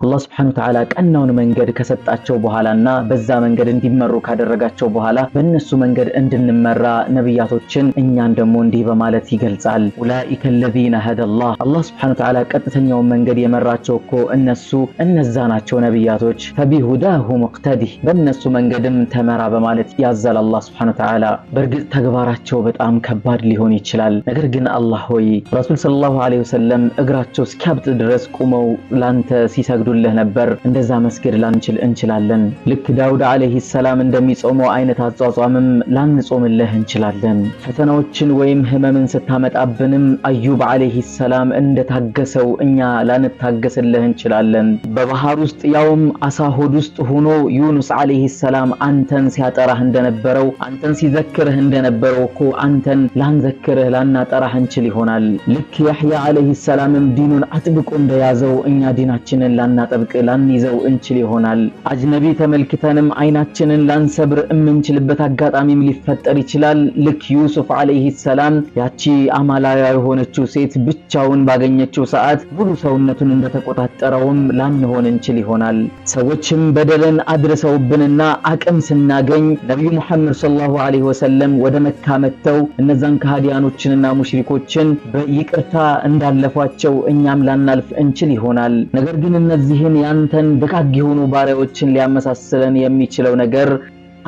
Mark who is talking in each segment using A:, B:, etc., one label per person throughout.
A: አላህ Subhanahu Wa Ta'ala ቀናውን መንገድ ከሰጣቸው በኋላና በዛ መንገድ እንዲመሩ ካደረጋቸው በኋላ በእነሱ መንገድ እንድንመራ ነብያቶችን እኛን ደግሞ እንዲህ በማለት ይገልጻል። ኡላኢከ الذين هدى الله አላህ Subhanahu Wa Ta'ala ቀጥተኛውን መንገድ የመራቸው እኮ እነዛ ናቸው ነብያቶች። فبهداه مقتدي በእነሱ መንገድም ተመራ በማለት ያዛል አላህ Subhanahu Wa Ta'ala። በእርግጥ ተግባራቸው በጣም ከባድ ሊሆን ይችላል። ነገር ግን አላህ ሆይ ረሱል ሰለላሁ ዐለይሂ ወሰለም እግራቸው እስኪያብጥ ድረስ ቆመው ላንተ ሲሰግዱልህ ነበር። እንደዛ መስገድ ላንችል እንችላለን። ልክ ዳውድ ዐለይሂ ሰላም እንደሚጾመው አይነት አጿጿምም ላንጾምልህ እንችላለን። ፈተናዎችን ወይም ህመምን ስታመጣብንም አዩብ ዐለይሂ ሰላም እንደታገሰው እኛ ላንታገስልህ እንችላለን። በባህር ውስጥ ያውም አሳ ሆድ ውስጥ ሆኖ ዩኑስ ዐለይሂ ሰላም አንተን ሲያጠራህ እንደነበረው አንተን ሲዘክርህ እንደነበረው እኮ አንተን ላንዘክርህ ላናጠራህ እንችል ይሆናል። ልክ ያህያ ዐለይሂ ሰላምም ዲኑን አጥብቆ እንደያዘው እኛ ዲናችንን ላናጠብቅ ላንይዘው እንችል ይሆናል። አጅነቢ ተመልክተንም አይናችንን ላንሰብር የምንችልበት አጋጣሚም ሊፈጠር ይችላል። ልክ ዩሱፍ ዐለይሂ ሰላም ያቺ አማላያ የሆነችው ሴት ብቻውን ባገኘችው ሰዓት ሙሉ ሰውነቱን እንደተቆጣጠረውም ላንሆን እንችል ይሆናል። ሰዎችም በደልን አድርሰውብንና አቅም ስናገኝ ነብዩ መሐመድ ሰለላሁ ዐለይሂ ወሰለም ወደ መካ መተው እነዛን ከሃዲያኖችንና ሙሽሪኮችን በይቅርታ እንዳለፏቸው እኛም ላናልፍ እንችል ይሆናል። ነገር ግን እነዚህን ያንተን ደጋግ የሆኑ ባሪያዎችን ሊያመሳስለን የሚችለው ነገር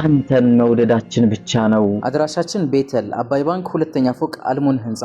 A: አንተን መውደዳችን ብቻ ነው።
B: አድራሻችን ቤተል አባይ ባንክ ሁለተኛ ፎቅ አልሙን ህንጻ